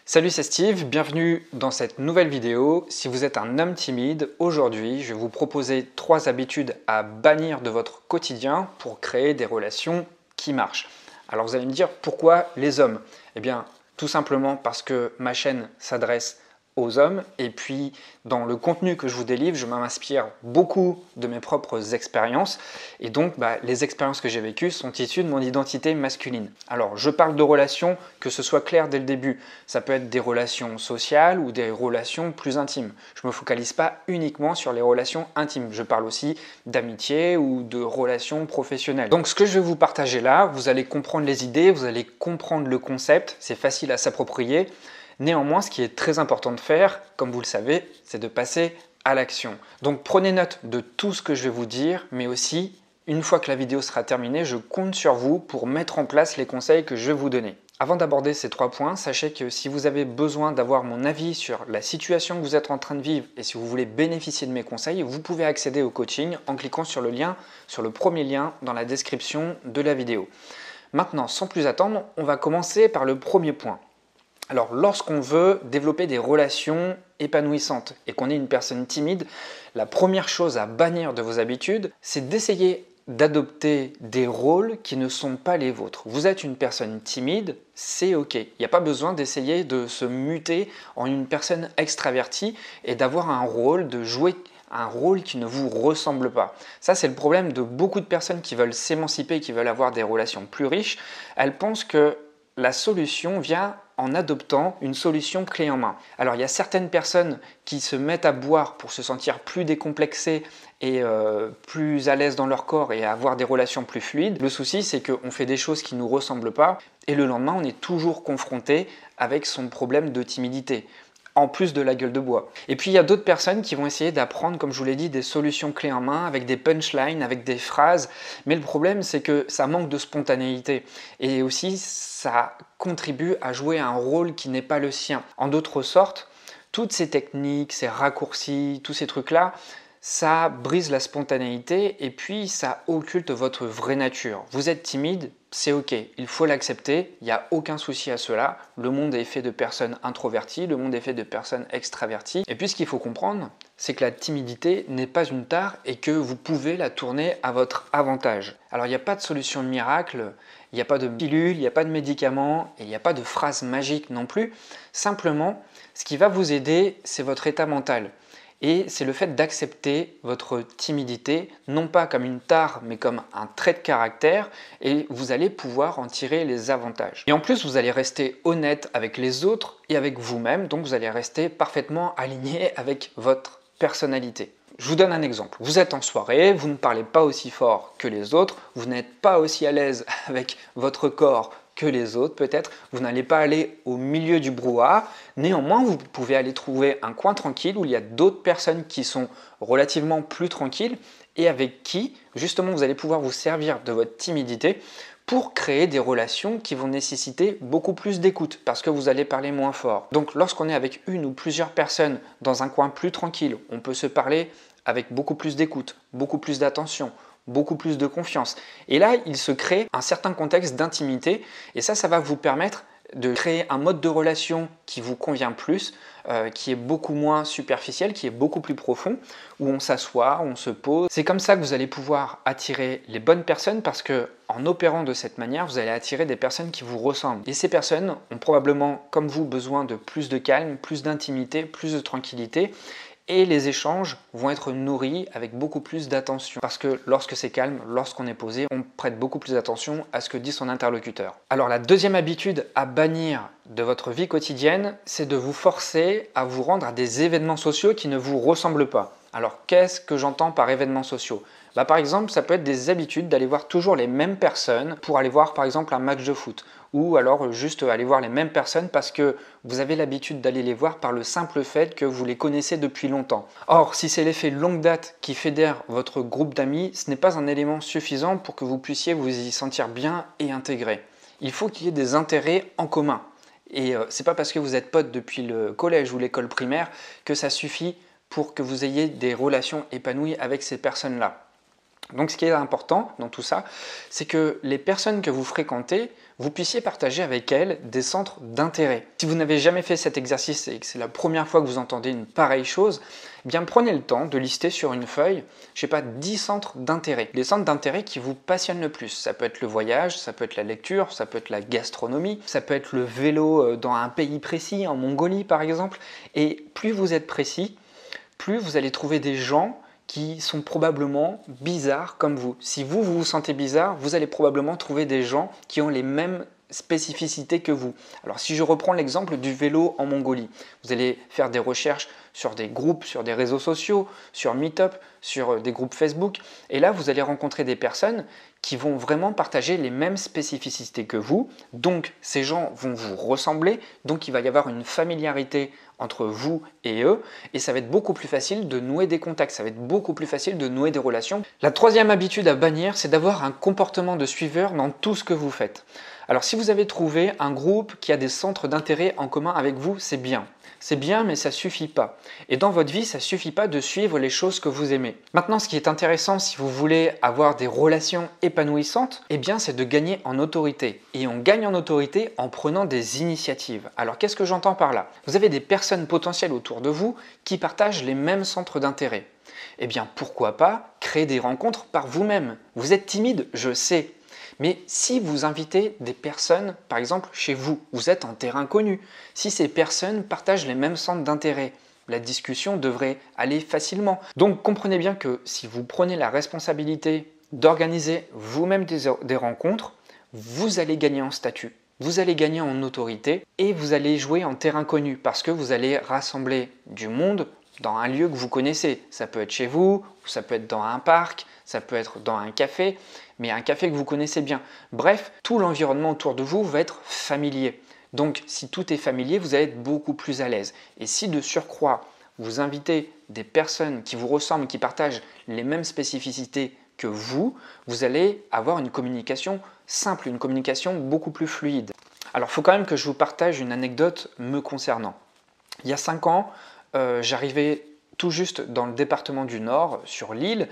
Salut, c'est Steve, bienvenue dans cette nouvelle vidéo. Si vous êtes un homme timide, aujourd'hui je vais vous proposer 3 habitudes à bannir de votre quotidien pour créer des relations qui marchent. Alors vous allez me dire pourquoi les hommes? Eh bien tout simplement parce que ma chaîne s'adresse aux hommes et puis dans le contenu que je vous délivre, je m'inspire beaucoup de mes propres expériences et donc les expériences que j'ai vécues sont issues de mon identité masculine. Alors je parle de relations, que ce soit clair dès le début, ça peut être des relations sociales ou des relations plus intimes. Je ne me focalise pas uniquement sur les relations intimes, je parle aussi d'amitié ou de relations professionnelles. Donc ce que je vais vous partager là, vous allez comprendre les idées, vous allez comprendre le concept, c'est facile à s'approprier. Néanmoins, ce qui est très important de faire, comme vous le savez, c'est de passer à l'action. Donc prenez note de tout ce que je vais vous dire, mais aussi, une fois que la vidéo sera terminée, je compte sur vous pour mettre en place les conseils que je vais vous donner. Avant d'aborder ces 3 points, sachez que si vous avez besoin d'avoir mon avis sur la situation que vous êtes en train de vivre et si vous voulez bénéficier de mes conseils, vous pouvez accéder au coaching en cliquant sur le lien, sur le premier lien dans la description de la vidéo. Maintenant, sans plus attendre, on va commencer par le premier point. Alors, lorsqu'on veut développer des relations épanouissantes et qu'on est une personne timide, la première chose à bannir de vos habitudes, c'est d'essayer d'adopter des rôles qui ne sont pas les vôtres. Vous êtes une personne timide, c'est ok. Il n'y a pas besoin d'essayer de se muter en une personne extravertie et d'avoir un rôle, de jouer un rôle qui ne vous ressemble pas. Ça, c'est le problème de beaucoup de personnes qui veulent s'émanciper, qui veulent avoir des relations plus riches. Elles pensent que la solution vient en adoptant une solution clé en main. Alors il y a certaines personnes qui se mettent à boire pour se sentir plus décomplexées et plus à l'aise dans leur corps et avoir des relations plus fluides. Le souci, c'est qu'on fait des choses qui ne nous ressemblent pas et le lendemain, on est toujours confronté avec son problème de timidité, en plus de la gueule de bois. Et puis il y a d'autres personnes qui vont essayer d'apprendre, comme je vous l'ai dit, des solutions clés en main, avec des punchlines, avec des phrases, mais le problème c'est que ça manque de spontanéité, et aussi ça contribue à jouer un rôle qui n'est pas le sien. En d'autres sortes, toutes ces techniques, ces raccourcis, tous ces trucs-là, ça brise la spontanéité et puis ça occulte votre vraie nature. Vous êtes timide, c'est ok, il faut l'accepter, il n'y a aucun souci à cela. Le monde est fait de personnes introverties, le monde est fait de personnes extraverties. Et puis ce qu'il faut comprendre, c'est que la timidité n'est pas une tare et que vous pouvez la tourner à votre avantage. Alors il n'y a pas de solution miracle, il n'y a pas de pilule, il n'y a pas de médicaments et il n'y a pas de phrase magique non plus. Simplement, ce qui va vous aider, c'est votre état mental. Et c'est le fait d'accepter votre timidité, non pas comme une tare, mais comme un trait de caractère, et vous allez pouvoir en tirer les avantages. Et en plus, vous allez rester honnête avec les autres et avec vous-même, donc vous allez rester parfaitement aligné avec votre personnalité. Je vous donne un exemple. Vous êtes en soirée, vous ne parlez pas aussi fort que les autres, vous n'êtes pas aussi à l'aise avec votre corps que les autres peut-être, vous n'allez pas aller au milieu du brouhaha, néanmoins vous pouvez aller trouver un coin tranquille où il y a d'autres personnes qui sont relativement plus tranquilles et avec qui justement vous allez pouvoir vous servir de votre timidité pour créer des relations qui vont nécessiter beaucoup plus d'écoute parce que vous allez parler moins fort. Donc lorsqu'on est avec une ou plusieurs personnes dans un coin plus tranquille, on peut se parler avec beaucoup plus d'écoute, beaucoup plus d'attention, beaucoup plus de confiance. Et là, il se crée un certain contexte d'intimité et ça va vous permettre de créer un mode de relation qui vous convient plus, qui est beaucoup moins superficiel, qui est beaucoup plus profond, où on s'assoit, on se pose. C'est comme ça que vous allez pouvoir attirer les bonnes personnes parce que en opérant de cette manière, vous allez attirer des personnes qui vous ressemblent. Et ces personnes ont probablement, comme vous, besoin de plus de calme, plus d'intimité, plus de tranquillité. Et les échanges vont être nourris avec beaucoup plus d'attention. Parce que lorsque c'est calme, lorsqu'on est posé, on prête beaucoup plus d'attention à ce que dit son interlocuteur. Alors la deuxième habitude à bannir de votre vie quotidienne, c'est de vous forcer à vous rendre à des événements sociaux qui ne vous ressemblent pas. Alors qu'est-ce que j'entends par événements sociaux ? Par exemple, ça peut être des habitudes d'aller voir toujours les mêmes personnes pour aller voir par exemple un match de foot ou alors juste aller voir les mêmes personnes parce que vous avez l'habitude d'aller les voir par le simple fait que vous les connaissez depuis longtemps. Or, si c'est l'effet longue date qui fédère votre groupe d'amis, ce n'est pas un élément suffisant pour que vous puissiez vous y sentir bien et intégré. Il faut qu'il y ait des intérêts en commun. Et c'est pas parce que vous êtes potes depuis le collège ou l'école primaire que ça suffit pour que vous ayez des relations épanouies avec ces personnes-là. Donc ce qui est important dans tout ça, c'est que les personnes que vous fréquentez, vous puissiez partager avec elles des centres d'intérêt. Si vous n'avez jamais fait cet exercice et que c'est la première fois que vous entendez une pareille chose, eh bien prenez le temps de lister sur une feuille, je sais pas, 10 centres d'intérêt. Les centres d'intérêt qui vous passionnent le plus. Ça peut être le voyage, ça peut être la lecture, ça peut être la gastronomie, ça peut être le vélo dans un pays précis, en Mongolie par exemple. Et plus vous êtes précis, plus vous allez trouver des gens qui sont probablement bizarres comme vous. Si vous vous sentez bizarre, vous allez probablement trouver des gens qui ont les mêmes spécificités que vous. Alors si je reprends l'exemple du vélo en Mongolie, vous allez faire des recherches sur des groupes, sur des réseaux sociaux, sur Meetup, sur des groupes Facebook, et là vous allez rencontrer des personnes qui vont vraiment partager les mêmes spécificités que vous, donc ces gens vont vous ressembler, donc il va y avoir une familiarité entre vous et eux, et ça va être beaucoup plus facile de nouer des contacts, ça va être beaucoup plus facile de nouer des relations. La troisième habitude à bannir, c'est d'avoir un comportement de suiveur dans tout ce que vous faites. Alors si vous avez trouvé un groupe qui a des centres d'intérêt en commun avec vous, c'est bien. C'est bien, mais ça ne suffit pas. Et dans votre vie, ça ne suffit pas de suivre les choses que vous aimez. Maintenant, ce qui est intéressant, si vous voulez avoir des relations épanouissantes, eh bien, c'est de gagner en autorité. Et on gagne en autorité en prenant des initiatives. Alors, qu'est-ce que j'entends par là? Vous avez des personnes potentielles autour de vous qui partagent les mêmes centres d'intérêt. Eh bien, pourquoi pas créer des rencontres par vous-même? Vous êtes timide, je sais. Mais si vous invitez des personnes, par exemple chez vous, vous êtes en terrain connu, si ces personnes partagent les mêmes centres d'intérêt, la discussion devrait aller facilement. Donc comprenez bien que si vous prenez la responsabilité d'organiser vous-même des rencontres, vous allez gagner en statut, vous allez gagner en autorité et vous allez jouer en terrain connu parce que vous allez rassembler du monde dans un lieu que vous connaissez. Ça peut être chez vous, ou ça peut être dans un parc, ça peut être dans un café, mais un café que vous connaissez bien. Bref, tout l'environnement autour de vous va être familier. Donc, si tout est familier, vous allez être beaucoup plus à l'aise. Et si de surcroît, vous invitez des personnes qui vous ressemblent, qui partagent les mêmes spécificités que vous allez avoir une communication simple, une communication beaucoup plus fluide. Alors, il faut quand même que je vous partage une anecdote me concernant. Il y a 5 ans, j'arrivais tout juste dans le département du Nord, sur l'île,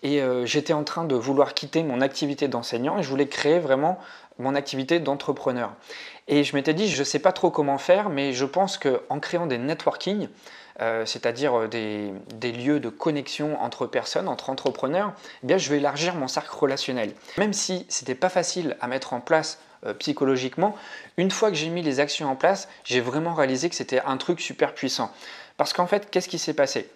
et j'étais en train de vouloir quitter mon activité d'enseignant et je voulais créer vraiment mon activité d'entrepreneur. Et je m'étais dit, je ne sais pas trop comment faire, mais je pense qu'en créant des networking, c'est-à-dire des lieux de connexion entre personnes, entre entrepreneurs, eh bien, je vais élargir mon cercle relationnel. Même si ce n'était pas facile à mettre en place psychologiquement, une fois que j'ai mis les actions en place, j'ai vraiment réalisé que c'était un truc super puissant. Parce qu'en fait, qu'est-ce qui s'est passé?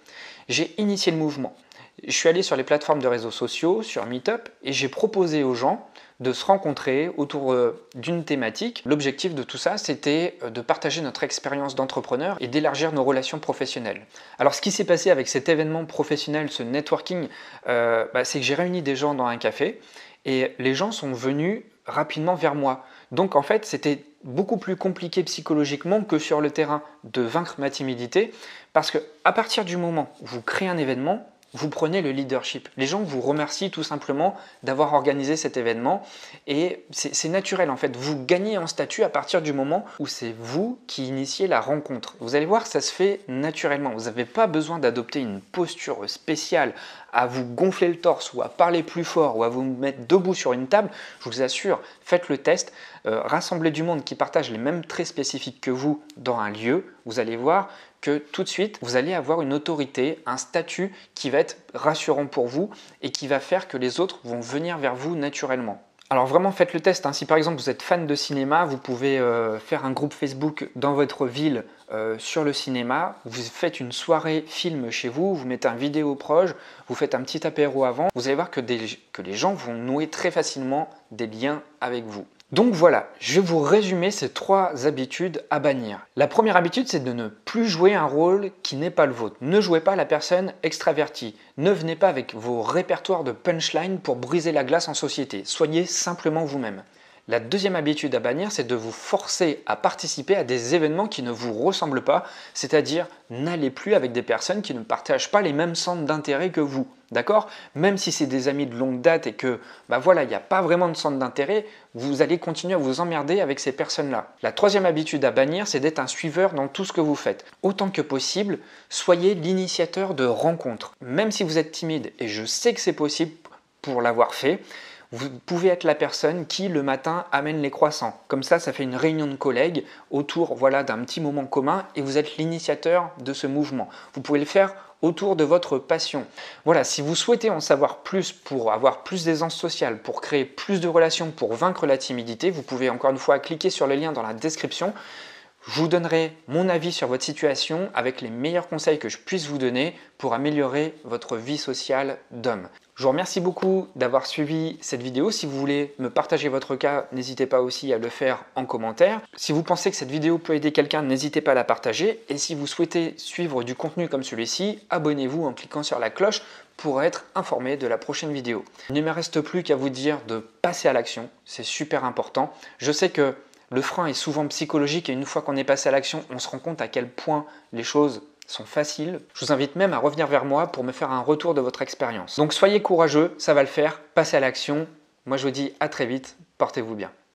J'ai initié le mouvement. Je suis allé sur les plateformes de réseaux sociaux, sur Meetup, et j'ai proposé aux gens de se rencontrer autour d'une thématique. L'objectif de tout ça, c'était de partager notre expérience d'entrepreneur et d'élargir nos relations professionnelles. Alors, ce qui s'est passé avec cet événement professionnel, ce networking, c'est que j'ai réuni des gens dans un café et les gens sont venus rapidement vers moi. Donc, en fait, c'était beaucoup plus compliqué psychologiquement que sur le terrain de vaincre ma timidité parce qu'à partir du moment où vous créez un événement, vous prenez le leadership. Les gens vous remercient tout simplement d'avoir organisé cet événement et c'est naturel en fait. Vous gagnez en statut à partir du moment où c'est vous qui initiez la rencontre. Vous allez voir, ça se fait naturellement. Vous n'avez pas besoin d'adopter une posture spéciale, à vous gonfler le torse ou à parler plus fort ou à vous mettre debout sur une table. Je vous assure, faites le test. Rassemblez du monde qui partage les mêmes traits spécifiques que vous dans un lieu. Vous allez voir que tout de suite, vous allez avoir une autorité, un statut qui va être rassurant pour vous et qui va faire que les autres vont venir vers vous naturellement. Alors vraiment faites le test, hein. Si par exemple vous êtes fan de cinéma, vous pouvez faire un groupe Facebook dans votre ville sur le cinéma, vous faites une soirée film chez vous, vous mettez un vidéo proche, vous faites un petit apéro avant, vous allez voir que les gens vont nouer très facilement des liens avec vous. Donc voilà, je vais vous résumer ces 3 habitudes à bannir. La première habitude, c'est de ne plus jouer un rôle qui n'est pas le vôtre. Ne jouez pas la personne extravertie. Ne venez pas avec vos répertoires de punchline pour briser la glace en société. Soyez simplement vous-même. La deuxième habitude à bannir, c'est de vous forcer à participer à des événements qui ne vous ressemblent pas, c'est-à-dire n'allez plus avec des personnes qui ne partagent pas les mêmes centres d'intérêt que vous. D'accord? Même si c'est des amis de longue date et que, voilà, il n'y a pas vraiment de centre d'intérêt, vous allez continuer à vous emmerder avec ces personnes-là. La troisième habitude à bannir, c'est d'être un suiveur dans tout ce que vous faites. Autant que possible, soyez l'initiateur de rencontres. Même si vous êtes timide, et je sais que c'est possible, pour l'avoir fait. Vous pouvez être la personne qui, le matin, amène les croissants. Comme ça fait une réunion de collègues autour d'un petit moment commun et vous êtes l'initiateur de ce mouvement. Vous pouvez le faire autour de votre passion. Voilà, si vous souhaitez en savoir plus pour avoir plus d'aisance sociale, pour créer plus de relations, pour vaincre la timidité, vous pouvez encore une fois cliquer sur le lien dans la description. Je vous donnerai mon avis sur votre situation avec les meilleurs conseils que je puisse vous donner pour améliorer votre vie sociale d'homme. Je vous remercie beaucoup d'avoir suivi cette vidéo. Si vous voulez me partager votre cas, n'hésitez pas aussi à le faire en commentaire. Si vous pensez que cette vidéo peut aider quelqu'un, n'hésitez pas à la partager. Et si vous souhaitez suivre du contenu comme celui-ci, abonnez-vous en cliquant sur la cloche pour être informé de la prochaine vidéo. Il ne me reste plus qu'à vous dire de passer à l'action. C'est super important. Je sais que le frein est souvent psychologique et une fois qu'on est passé à l'action, on se rend compte à quel point les choses sont faciles. Je vous invite même à revenir vers moi pour me faire un retour de votre expérience. Donc soyez courageux, ça va le faire, passez à l'action. Moi je vous dis à très vite, portez-vous bien.